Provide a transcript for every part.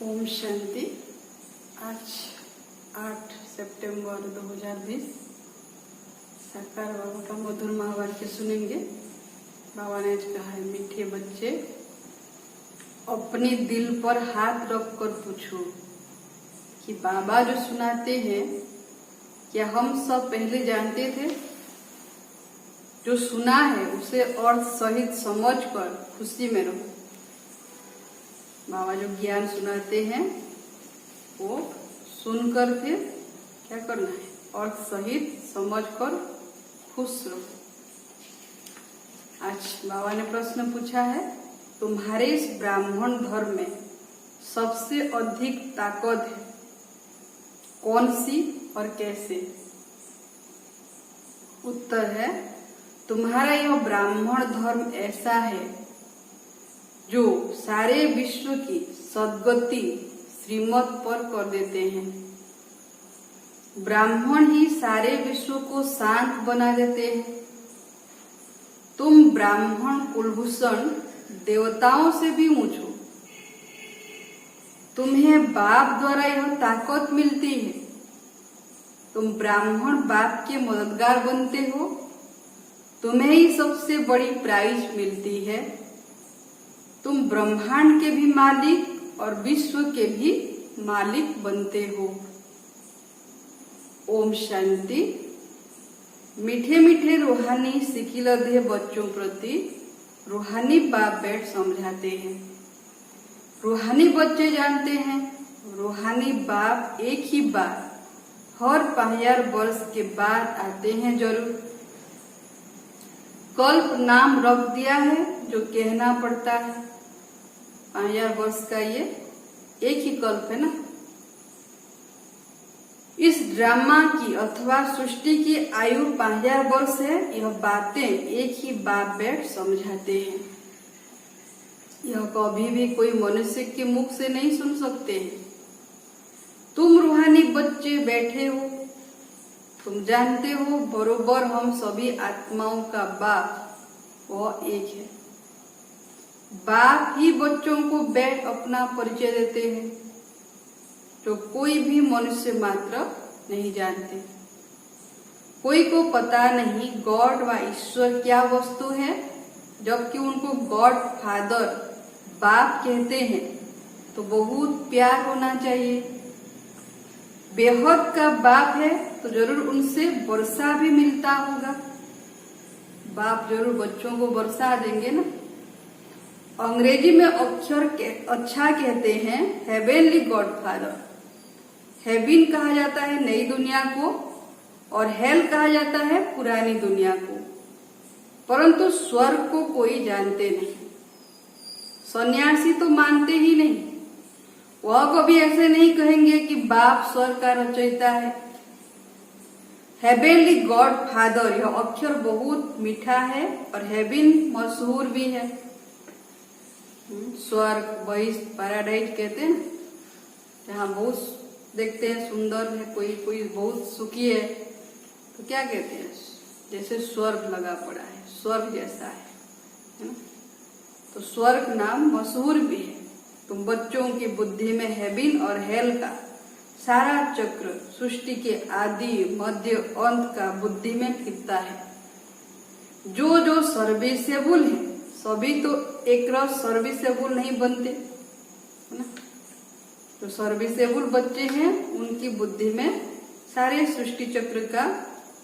ओम शांति। आज 8 सितंबर 2020 साकार बाबा का मधुर महावाक्य सुनेंगे। बाबा ने आज कहा है, मीठे बच्चे अपने दिल पर हाथ रख कर पूछो कि बाबा जो सुनाते हैं क्या हम सब पहले जानते थे? जो सुना है उसे अर्थ सहित समझ कर खुशी में रहो। बाबा जो ज्ञान सुनाते हैं वो सुनकर फिर क्या करना है? अर्थ सहित समझ कर खुश रहो। आज बाबा ने प्रश्न पूछा है, तुम्हारे इस ब्राह्मण धर्म में सबसे अधिक ताकत है कौन सी और कैसे? उत्तर है, तुम्हारा यह ब्राह्मण धर्म ऐसा है जो सारे विश्व की सद्गति श्रीमत पर कर देते हैं। ब्राह्मण ही सारे विश्व को शांत बना देते हैं। तुम ब्राह्मण कुलभूषण देवताओं से भी ऊंचो। तुम्हें बाप द्वारा यह ताकत मिलती है। तुम ब्राह्मण बाप के मददगार बनते हो। तुम्हें ही सबसे बड़ी प्राइज मिलती है। तुम ब्रह्मांड के भी मालिक और विश्व के भी मालिक बनते हो। ओम शांति। मीठे मीठे रूहानी सिकिलधे बच्चों प्रति रूहानी बाप बैठ समझाते हैं। रूहानी बच्चे जानते हैं रूहानी बाप एक ही बार हर 5000 वर्ष के बाद आते हैं जरूर। कल्प नाम रख दिया है जो कहना पड़ता है। 5000 वर्ष का ये एक ही कल्प है ना। इस ड्रामा की अथवा सृष्टि की आयु 5000 वर्ष है। यह बातें एक ही बाप बैठ समझाते हैं। यह कभी भी कोई मनुष्य के मुख से नहीं सुन सकते हैं। तुम रूहानी बच्चे बैठे हो। तुम जानते हो बरोबर हम सभी आत्माओं का बाप वह एक है। बाप ही बच्चों को बैठ अपना परिचय देते हैं जो कोई भी मनुष्य मात्र नहीं जानते। कोई को पता नहीं गॉड व ईश्वर क्या वस्तु है, जबकि उनको गॉड फादर बाप कहते हैं तो बहुत प्यार होना चाहिए। बेहद का बाप है तो जरूर उनसे वर्षा भी मिलता होगा। बाप जरूर बच्चों को वर्षा देंगे ना। अंग्रेजी में अक्षर अच्छा कहते हैं हेवेनली गॉड फादर। हेवन कहा जाता है नई दुनिया को और हेल कहा जाता है पुरानी दुनिया को, परंतु स्वर्ग को कोई जानते नहीं। सन्यासी तो मानते ही नहीं। वह कभी ऐसे नहीं कहेंगे कि बाप स्वर्ग का रचयिता है। हेवेनली गॉड फादर यह अक्षर बहुत मीठा है और हेवन मशहूर भी है। स्वर्ग वही पैराडाइज कहते हैं, जहाँ बहुत देखते हैं सुंदर है, कोई बहुत सुखी है तो क्या कहते हैं? जैसे स्वर्ग लगा पड़ा है, स्वर्ग जैसा है ना। तो स्वर्ग नाम मशहूर भी है। तुम बच्चों की बुद्धि में हेवन और हेल का सारा चक्र सृष्टि के आदि मध्य अंत का बुद्धि में फिरता है। जो जो सर्विसेबल है सभी तो एक रस सर्विसेबल नहीं बनते है ना। जो सर्विसेबल बच्चे हैं उनकी बुद्धि में सारे सृष्टि चक्र का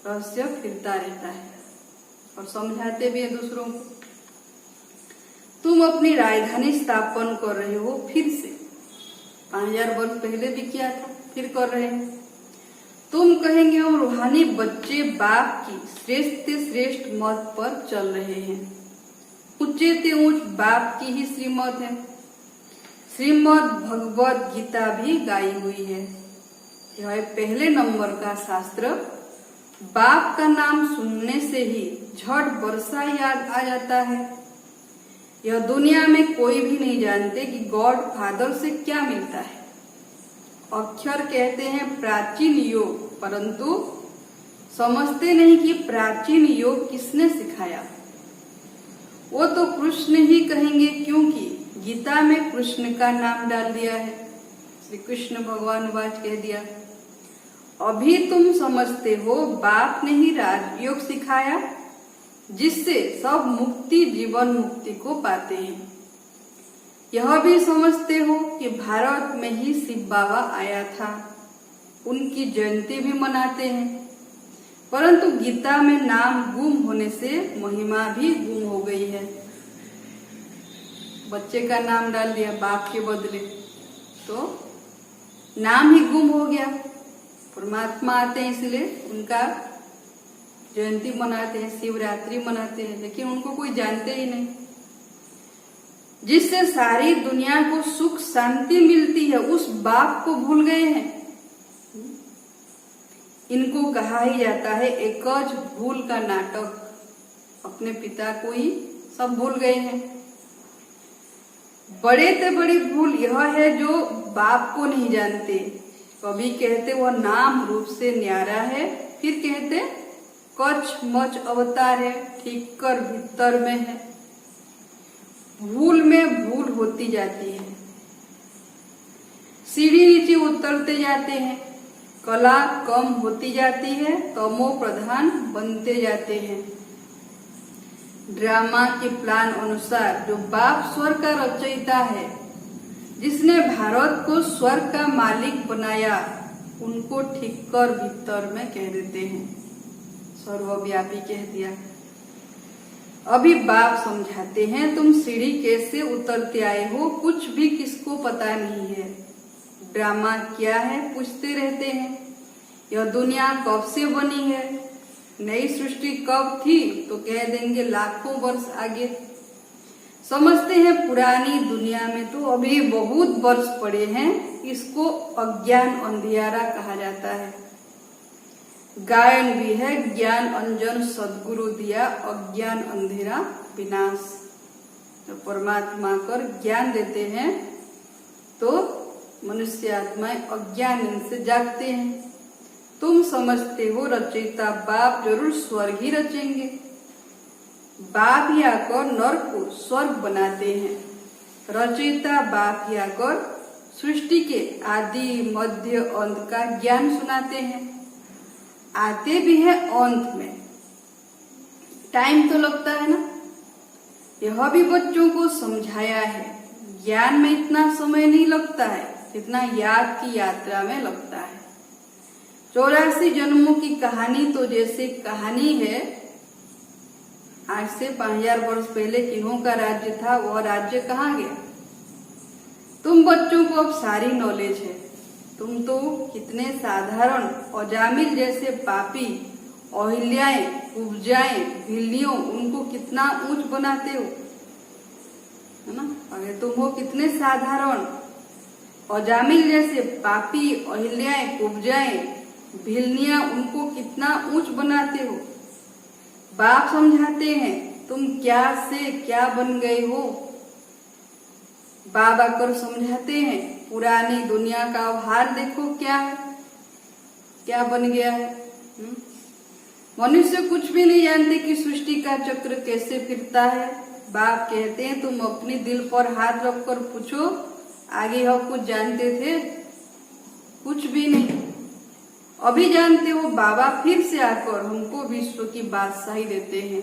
रहस्य फिरता रहता है और समझाते भी हैं दूसरों को। तुम अपनी राजधानी स्थापन कर रहे हो फिर से। 5000 वर्ष पहले भी किया था, फिर कर रहे हैं। तुम कहेंगे हम रूहानी बच्चे बाप की श्रेष्ठ से श्रेष्ठ मत पर चल रहे हैं। ऊंचे से ऊंच बाप की ही श्रीमत है। श्रीमद भगवत गीता भी गाई हुई है। यह पहले नंबर का शास्त्र। बाप का नाम सुनने से ही झट वर्षा याद आ जाता है। यह दुनिया में कोई भी नहीं जानते कि गॉड फादर से क्या मिलता है। अक्षर कहते हैं प्राचीन योग, परंतु समझते नहीं कि प्राचीन योग किसने सिखाया। वो तो कृष्ण ही कहेंगे क्योंकि गीता में कृष्ण का नाम डाल दिया है। श्री कृष्ण भगवान वाच कह दिया, अभी तुम समझते हो बाप ने ही राजयोग सिखाया जिससे सब मुक्ति जीवन मुक्ति को पाते हैं। यह भी समझते हो कि भारत में ही शिव बाबा आया था, उनकी जयंती भी मनाते हैं, परंतु गीता में नाम गुम होने से महिमा भी गुम हो गई है। बच्चे का नाम डाल दिया बाप के बदले तो नाम ही गुम हो गया। परमात्मा आते हैं इसलिए उनका जयंती मनाते हैं, शिवरात्रि मनाते हैं, लेकिन उनको कोई जानते ही नहीं। जिससे सारी दुनिया को सुख शांति मिलती है उस बाप को भूल गए हैं। इनको कहा ही जाता है एकज भूल का नाटक, अपने पिता को ही सब भूल गए हैं। बड़े से बड़ी भूल यह है जो बाप को नहीं जानते। कभी कहते वह नाम रूप से न्यारा है, फिर कहते कच मच अवतार है, ठीक कर भीतर में है। भूल में भूल होती जाती है, सीढ़ी नीचे उतरते जाते हैं, कला कम होती जाती है, तमो प्रधान बनते जाते हैं। ड्रामा के प्लान अनुसार जो बाप स्वर्ग का रचयिता है, जिसने भारत को स्वर्ग का मालिक बनाया, उनको ठीक कर भीतर में कह देते हैं, सर्वव्यापी कह दिया। अभी बाप समझाते हैं तुम सीढ़ी कैसे उतरते आए हो, कुछ भी किसको पता नहीं है। ड्रामा क्या है पूछते रहते हैं, यह दुनिया कब से बनी है, नई सृष्टि कब थी, तो कह देंगे लाखों वर्ष आगे। समझते हैं पुरानी दुनिया में तो अभी बहुत वर्ष पड़े हैं, इसको अज्ञान अंधियारा कहा जाता है। गायन भी है, ज्ञान अंजन सदगुरु दिया, अज्ञान अंधेरा विनाश। तो परमात्मा कर ज्ञान देते हैं तो मनुष्य आत्माएं अज्ञान इनसे जागते हैं। तुम समझते हो रचयिता बाप जरूर स्वर्ग ही रचेंगे। बाप ही आकर नर को स्वर्ग बनाते हैं। रचयिता बाप ही आकर सृष्टि के आदि मध्य अंत का ज्ञान सुनाते हैं। आते भी है अंत में, टाइम तो लगता है ना। यह भी बच्चों को समझाया है, ज्ञान में इतना समय नहीं लगता है जितना याद की यात्रा में लगता है। 84 जन्मों की कहानी तो जैसे कहानी है, आज से 5000 वर्ष पहले किन्हों का राज्य था, वह राज्य कहाँ गया। तुम बच्चों को अब सारी नॉलेज है, तुम तो कितने साधारण अजामिल जैसे पापी, अहिल्याएं, उपजाएं, भिल्लियों, उनको कितना ऊंच बनाते हो, है ना। अगर तुम हो कितने साधारण अजामिल जैसे पापी, अहिल्याएं, उपजाएं, भिल्लियां, उनको कितना ऊंच बनाते हो। बाप समझाते हैं तुम क्या से क्या बन गए हो। बाबा कर समझाते हैं पुरानी दुनिया का हाल देखो क्या है, क्या बन गया है। मनुष्य कुछ भी नहीं जानते कि सृष्टि का चक्र कैसे फिरता है। बाप कहते हैं तुम अपने दिल पर हाथ रखकर पूछो, आगे हम कुछ जानते थे, कुछ भी नहीं। अभी जानते हो बाबा फिर से आकर हमको विश्व की बादशाही देते हैं।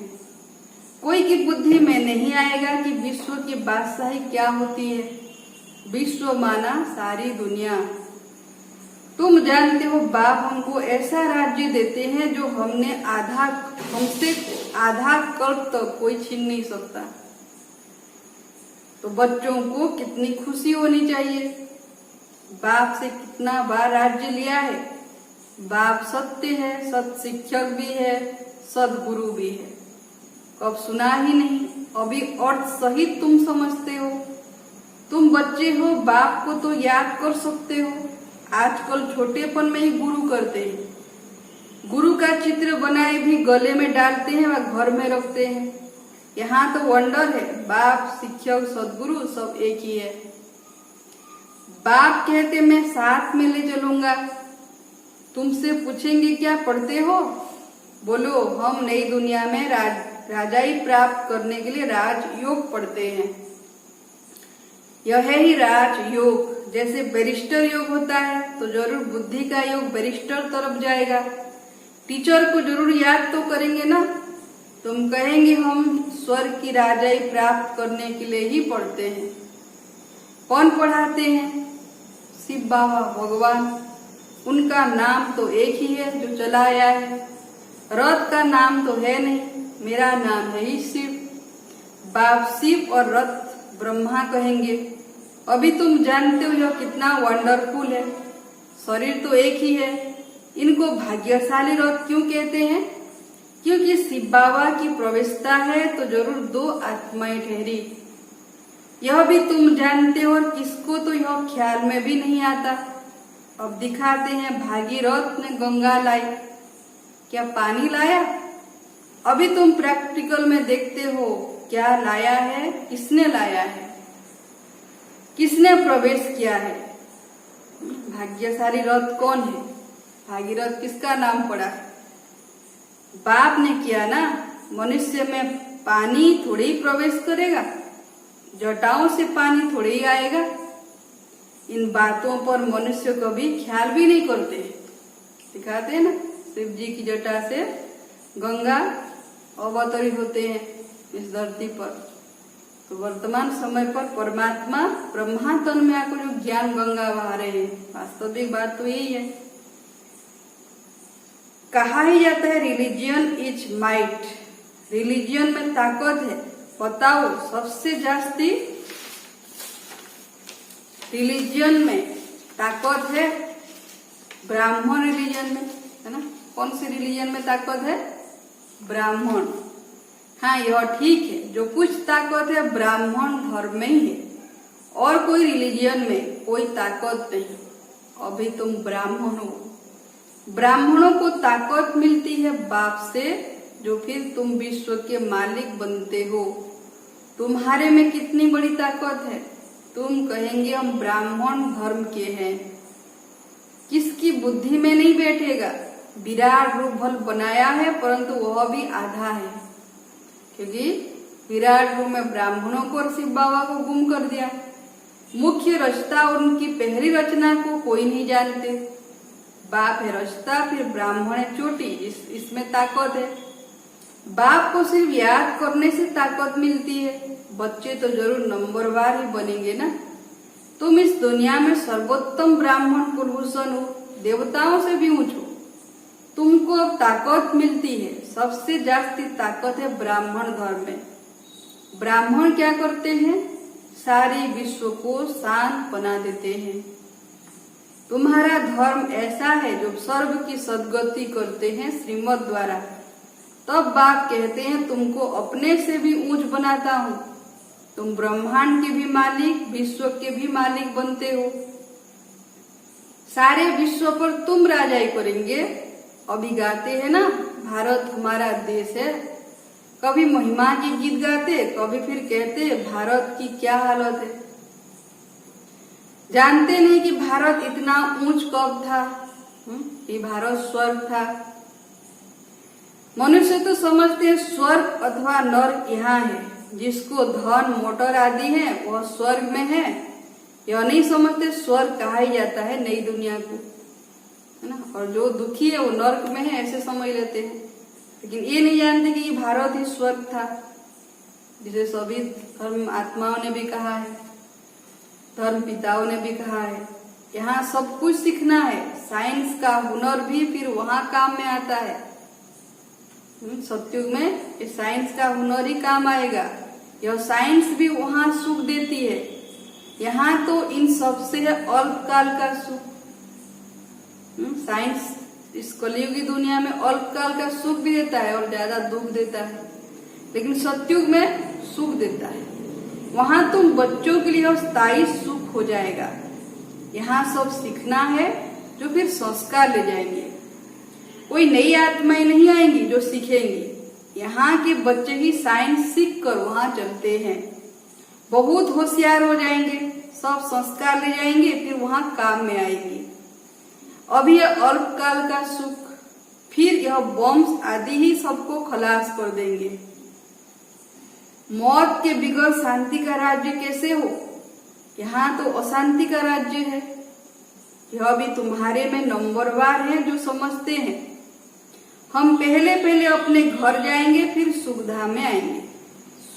कोई की बुद्धि में नहीं आएगा कि विश्व की बादशाही क्या होती है। विश्व माना सारी दुनिया। तुम जानते हो बाप हमको ऐसा राज्य देते हैं जो हमसे आधा कल्प तक कोई छीन नहीं सकता। तो बच्चों को कितनी खुशी होनी चाहिए, बाप से कितना बार राज्य लिया है। बाप सत्य है, सत शिक्षक भी है, सदगुरु भी है। कब सुना ही नहीं, अभी अर्थ सहित तुम समझते हो। तुम बच्चे हो, बाप को तो याद कर सकते हो। आजकल छोटेपन में ही गुरु करते हैं। गुरु का चित्र बनाए भी गले में डालते हैं और घर में रखते हैं। यहाँ तो वंडर है, बाप शिक्षक सदगुरु सब एक ही है। बाप कहते मैं साथ में ले चलूंगा। तुमसे पूछेंगे क्या पढ़ते हो, बोलो हम नई दुनिया में राजाई प्राप्त करने के लिए राजयोग पढ़ते हैं। यह है ही राज योग। जैसे बैरिस्टर योग होता है तो जरूर बुद्धि का योग बैरिस्टर तरफ जाएगा। टीचर को जरूर याद तो करेंगे ना, तुम कहेंगे हम स्वर्ग की राजाई प्राप्त करने के लिए ही पढ़ते हैं। कौन पढ़ाते हैं? शिव बाबा भगवान। उनका नाम तो एक ही है जो चला आया है। रथ का नाम तो है नहीं, मेरा नाम है ही शिव। बाप शिव और रथ ब्रह्मा कहेंगे। अभी तुम जानते हो यह कितना वंडरफुल है। शरीर तो एक ही है। इनको भाग्यशाली रथ क्यों कहते हैं? क्योंकि शिव बाबा की प्रवेशता है तो जरूर दो आत्माएं ठहरी। यह भी तुम जानते हो और किसको तो यह ख्याल में भी नहीं आता। अब दिखाते हैं, भागीरथ ने गंगा लाई, क्या पानी लाया? अभी तुम प्रैक्टिकल में देखते हो क्या लाया है, किसने लाया है, किसने प्रवेश किया है। भाग्यशाली रथ कौन है? भागीरथ किसका नाम पड़ा? बाप ने किया ना। मनुष्य में पानी थोड़ी ही प्रवेश करेगा, जटाओं से पानी थोड़ी ही आएगा। इन बातों पर मनुष्य कभी ख्याल भी नहीं करते। दिखाते हैं ना, शिव जी की जटा से गंगा अवतरित होते हैं इस धरती पर। तो वर्तमान समय पर परमात्मा ब्रह्मा तन में आकर जो ज्ञान गंगा बहा रहे हैं, वास्तविक बात तो यही है। कहा ही जाता है रिलीजियन इज माइट। रिलीजियन में ताकत है। बताओ सबसे जास्ती रिलीजियन में ताकत है ब्राह्मण रिलीजन में, है ना। कौन सी रिलीजन में ताकत है? ब्राह्मण। हाँ, यह ठीक है, जो कुछ ताकत है ब्राह्मण धर्म में ही है, और कोई रिलीजन में कोई ताकत नहीं। अभी तुम ब्राह्मण हो। ब्राह्मणों को ताकत मिलती है बाप से, जो फिर तुम विश्व के मालिक बनते हो। तुम्हारे में कितनी बड़ी ताकत है? तुम कहेंगे हम ब्राह्मण धर्म के हैं। किसकी बुद्धि में नहीं बैठेगा? विराट रूप भल बनाया है, परंतु वह भी आधा है, क्योंकि विराट रूप में ब्राह्मणों को और शिव बाबा को गुम कर दिया। मुख्य रचता और उनकी पहली रचना को कोई नहीं जानते। बाप है रचता, फिर ब्राह्मण है चोटी। इसमें ताकत है। बाप को सिर्फ याद करने से ताकत मिलती है। बच्चे तो जरूर नंबरवार ही बनेंगे ना। तुम इस दुनिया में सर्वोत्तम ब्राह्मण कुलभूषण हो, देवताओं से भी ऊंच हो। तुमको अब ताकत मिलती है। सबसे जास्ती ताकत है ब्राह्मण धर्म में। ब्राह्मण क्या करते हैं? सारी विश्व को शांत बना देते हैं। तुम्हारा धर्म ऐसा है जो सर्व की सद्गति करते हैं श्रीमत द्वारा। तब बाप कहते हैं तुमको अपने से भी ऊंच बनाता हूँ। तुम ब्रह्मांड के भी मालिक, विश्व के भी मालिक बनते हो। सारे विश्व पर तुम राजाई करेंगे। अभी गाते हैं ना, भारत हमारा देश है। कभी महिमा की गीत गाते, कभी फिर कहते भारत की क्या हालत है। जानते नहीं कि भारत इतना ऊंच कब था, कि भारत स्वर्ग था। मनुष्य तो समझते हैं स्वर्ग अथवा नर्क यहाँ है। जिसको धन मोटर आदि है वह स्वर्ग में है। यह नहीं समझते स्वर्ग कहा ही जाता है नई दुनिया को, है ना। और जो दुखी है वो नर्क में है, ऐसे समझ लेते हैं। लेकिन ये नहीं जानते कि भारत ही स्वर्ग था, जिसे सभी धर्म आत्माओं ने भी कहा है, धर्म पिताओं ने भी कहा है। यहाँ सब कुछ सीखना है। साइंस का हुनर भी फिर वहाँ काम में आता है। सतयुग में ये साइंस का हुनर ही काम आएगा। यह साइंस भी वहाँ सुख देती है। यहाँ तो इन सब से है अल्पकाल का सुख। साइंस इस कलयुगी दुनिया में अल्पकाल का सुख भी देता है और ज्यादा दुख देता है, लेकिन सतयुग में सुख देता है। वहां तुम बच्चों के लिए स्थायी सुख हो जाएगा। यहाँ सब सीखना है जो फिर संस्कार ले जाएंगे। कोई नई आत्माएं नहीं आएंगी जो सीखेंगी। यहाँ के बच्चे ही साइंस सीख कर वहां चलते हैं। बहुत होशियार हो जाएंगे, सब संस्कार ले जाएंगे, फिर वहां काम में आएंगे। अभी यह अल्पकाल का सुख, फिर यह बॉम्ब आदि ही सबको खलास कर देंगे। मौत के बिगड़ शांति का राज्य कैसे हो? यहाँ तो अशांति का राज्य है। यह भी तुम्हारे में नंबरवार है जो समझते हैं। हम पहले पहले अपने घर जाएंगे, फिर सुखधाम में आएंगे।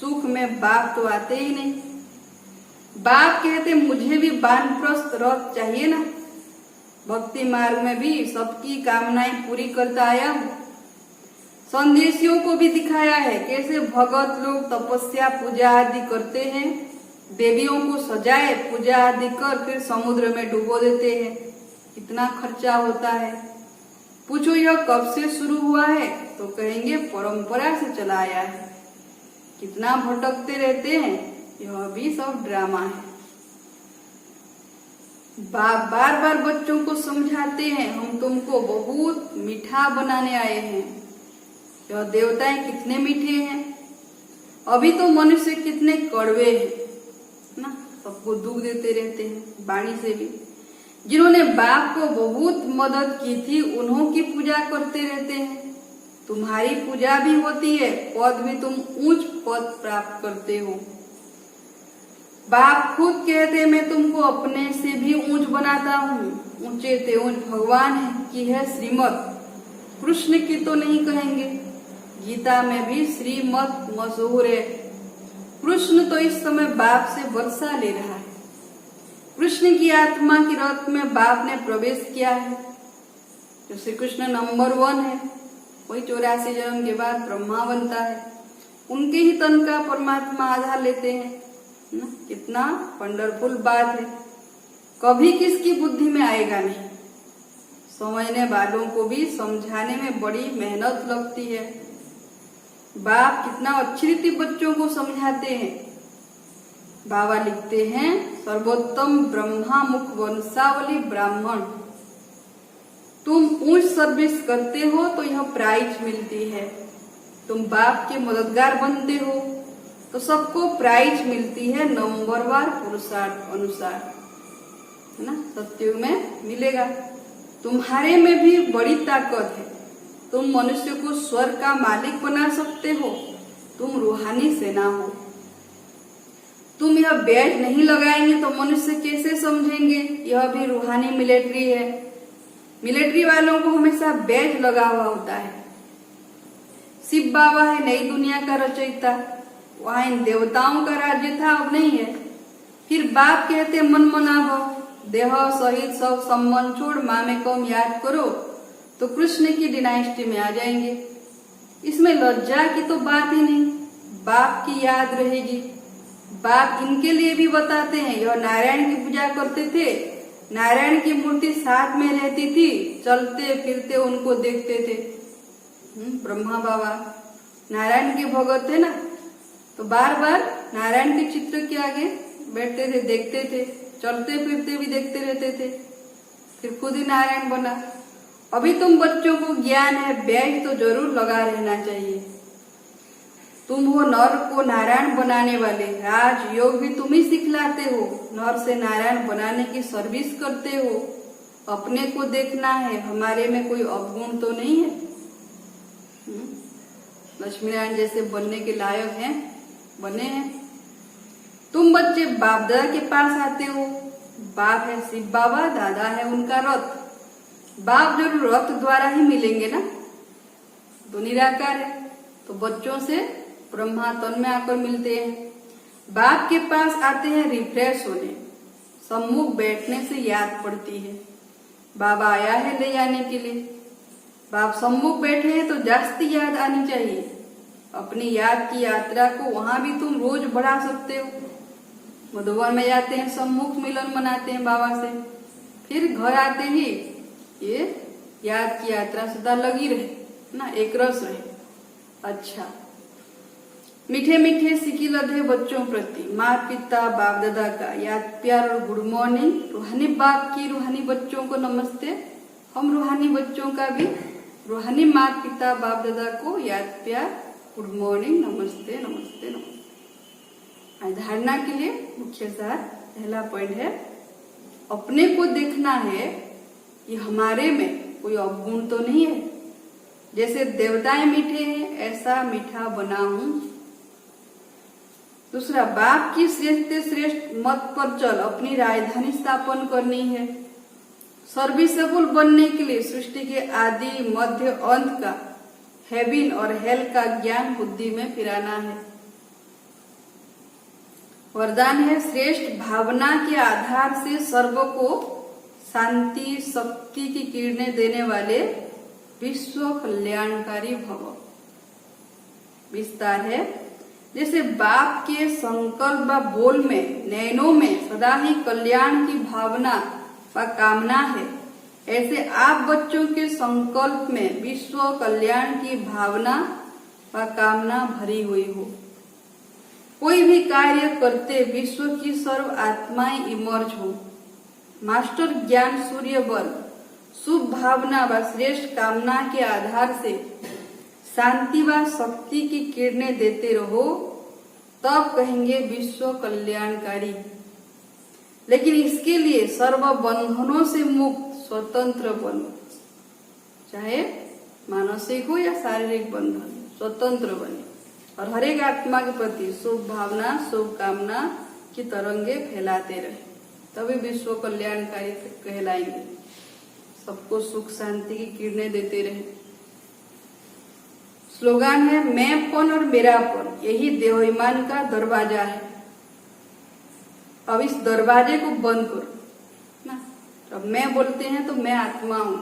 सुख में बाप तो आते ही नहीं। बाप कहते मुझे भी वानप्रस्थ रथ चाहिए ना। भक्ति मार्ग में भी सबकी कामनाएं पूरी करता आया हूँ। संदेशियों को भी दिखाया है कैसे भगत लोग तपस्या पूजा आदि करते हैं, देवियों को सजाए पूजा आदि कर फिर समुद्र में डुबो देते हैं। कितना खर्चा होता है। पूछो यह कब से शुरू हुआ है, तो कहेंगे परंपरा से चला आया है। कितना भटकते रहते हैं, यह भी सब ड्रामा है। बाप बार बार बच्चों को समझाते हैं, हम तुमको बहुत मीठा बनाने आए हैं। यह देवताएं कितने मीठे हैं, अभी तो मनुष्य कितने कड़वे हैं ना, सबको दुख देते रहते हैं वाणी से भी। जिन्होंने बाप को बहुत मदद की थी, उन्हों की पूजा करते रहते हैं। तुम्हारी पूजा भी होती है, पद भी तुम ऊंच पद प्राप्त करते हो। बाप खुद कहते मैं तुमको अपने से भी ऊंच बनाता हूँ। ऊंचे ते ऊंच भगवान की है श्रीमत, कृष्ण की तो नहीं कहेंगे। गीता में भी श्रीमत मशहूर है। कृष्ण तो इस समय बाप से वर्षा ले रहा है। कृष्ण की आत्मा के रथ में बाप ने प्रवेश किया है। जो श्री कृष्ण नंबर 1 है, वही 84 जन्म के बाद ब्रह्मा बनता है। उनके ही तन का परमात्मा आधार लेते हैं ना। कितना वंडरफुल बात है। कभी किसकी बुद्धि में आएगा नहीं। समझने वालों को भी समझाने में बड़ी मेहनत लगती है। बाप कितना अच्छी रीति बच्चों को समझाते हैं। बाबा लिखते हैं सर्वोत्तम ब्रह्मा मुख वंशावली ब्राह्मण। तुम ऊंच सर्विस करते हो तो यह प्राइज मिलती है। तुम बाप के मददगार बनते हो तो सबको प्राइज मिलती है नंबरवार पुरुषार्थ अनुसार, है ना। सत्युग में मिलेगा। तुम्हारे में भी बड़ी ताकत है। तुम मनुष्य को स्वर्ग का मालिक बना सकते हो। तुम रूहानी सेना हो। तुम यह बैज नहीं लगाएंगे तो मनुष्य कैसे समझेंगे यह भी रूहानी मिलिट्री है। मिलिट्री वालों को हमेशा बैज लगा हुआ होता है। शिव बाबा है नई दुनिया का रचयिता, वहां इन देवताओं का राज्य था, अब नहीं है। फिर बाप कहते मन मना भव, देह सहित सब संबंध छोड़ माँ में कम याद करो, तो कृष्ण की डिनाइस्टी में आ जाएंगे। इसमें लज्जा की तो बात ही नहीं। बाप की याद रहेगी। बाप इनके लिए भी बताते हैं। यह नारायण की पूजा करते थे। नारायण की मूर्ति साथ में रहती थी, चलते फिरते उनको देखते थे। ब्रह्मा बाबा नारायण के भगत थे ना, तो बार बार नारायण के चित्र के आगे बैठते थे, देखते थे, चलते फिरते भी देखते रहते थे। फिर खुद ही नारायण बना। अभी तुम बच्चों को ज्ञान है, बैज तो जरूर लगा रहना चाहिए। तुम हो नर को नारायण बनाने वाले। राज योग भी तुम ही सिखलाते हो। नर से नारायण बनाने की सर्विस करते हो। अपने को देखना है, हमारे में कोई अवगुण तो नहीं है। लक्ष्मी नारायण जैसे बनने के लायक हैं, बने हैं। तुम बच्चे बाप दादा के पास आते हो। बाप है शिव बाबा, दादा है उनका रथ। बाप जरूर रथ द्वारा ही मिलेंगे ना, तो निराकार है। तो बच्चों से ब्रह्मा तन में आकर मिलते हैं। बाप के पास आते हैं रिफ्रेश होने। सम्मुख बैठने से याद पड़ती है बाबा आया है ले जाने के लिए। बाप सम्मुख बैठे हैं तो जास्ती याद आनी चाहिए। अपनी याद की यात्रा को वहां भी तुम रोज बढ़ा सकते हो। मधुबन में जाते हैं, सम्मुख मिलन मनाते हैं बाबा से। फिर घर आते ही ये याद की यात्रा सदा लगी रहे ना, एक रस रहे। अच्छा, मीठे मीठे सिकी लधे बच्चों प्रति माँ पिता बाप दादा का याद प्यार और गुड मॉर्निंग। रूहानी बाप की रूहानी बच्चों को नमस्ते। हम रूहानी बच्चों का भी रूहानी माँ पिता बाप दादा को याद प्यार गुड मॉर्निंग, नमस्ते नमस्ते नमस्ते। धारणा के लिए मुख्य सार पहला पॉइंट है, अपने को देखना है कि हमारे में कोई अवगुण तो नहीं है। जैसे देवताएं मीठे हैं, ऐसा मीठा बना हूं। दूसरा, बाप की श्रेष्ठ से श्रेष्ठ मत पर चल अपनी राजधानी स्थापन करनी है। सर्विसेबल बनने के लिए सृष्टि के आदि मध्य अंत का, हेवन और हेल का ज्ञान बुद्धि में फिराना है। वरदान है, श्रेष्ठ भावना के आधार से सर्व को शांति शक्ति की किरणें देने वाले विश्व कल्याणकारी भव। विस्तार है, जैसे बाप के संकल्प व बोल में, नयनों में सदा ही कल्याण की भावना व कामना है, ऐसे आप बच्चों के संकल्प में विश्व कल्याण की भावना व कामना भरी हुई हो। कोई भी कार्य करते विश्व की सर्व आत्माएं इमर्ज हो। मास्टर ज्ञान सूर्य बल, शुभ भावना व श्रेष्ठ कामना के आधार से शांति व शक्ति की किरणें देते रहो, तब कहेंगे विश्व कल्याणकारी। लेकिन इसके लिए सर्व बंधनों से मुक्त स्वतंत्र बनो, चाहे मानसिक हो या शारीरिक बंधन, स्वतंत्र बने और हर एक आत्मा के प्रति शुभ भावना शुभ कामना की तरंगे फैलाते रहे, तभी विश्व कल्याणकारी कहलाएंगे। सबको सुख शांति की किरणें देते रहे। स्लोगान है, मैंपन और मेरापन यही देहाभिमान का दरवाजा है। अब इस दरवाजे को बंद करो ना। अब मैं बोलते हैं तो मैं आत्मा हूं,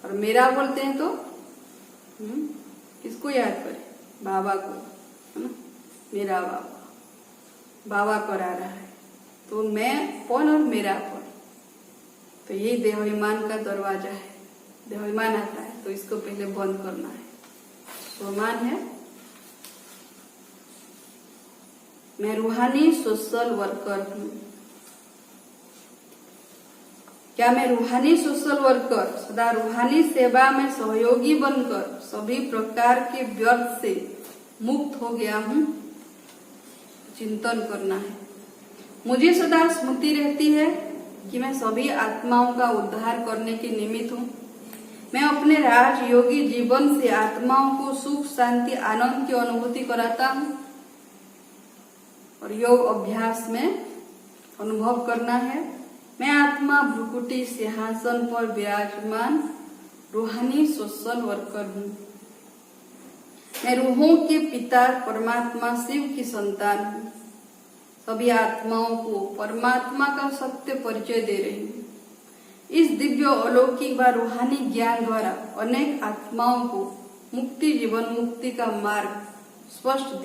और मेरा बोलते हैं तो किसको याद करें? बाबा को, है ना। मेरा बाबा, बाबा करा रहा है, तो मैंपन और मेरापन, तो यही देहाभिमान का दरवाजा है। देहाभिमान आता है तो इसको पहले बंद करना है। स्वमान है, मैं रूहानी सोशल वर्कर हूं। क्या मैं रूहानी सोशल वर्कर सदा रूहानी सेवा में सहयोगी बनकर सभी प्रकार के व्यर्थ से मुक्त हो गया हूं? चिंतन करना है। मुझे सदा स्मृति रहती है कि मैं सभी आत्माओं का उद्धार करने के निमित्त हूं। मैं अपने राजयोगी जीवन से आत्माओं को सुख शांति आनंद की अनुभूति कराता हूं, और योग अभ्यास में अनुभव करना है, मैं आत्मा भ्रुकुटी सिंहासन पर विराजमान रूहानी सोशल वर्कर हूं। मैं रूहों के पिता परमात्मा शिव की संतान हूं। सभी आत्माओं को परमात्मा का सत्य परिचय दे रही हूं। इस दिव्य अलौकिक व रूहानी ज्ञान द्वारा अनेक आत्माओं को मुक्ति जीवन मुक्ति का मार्ग स्पष्ट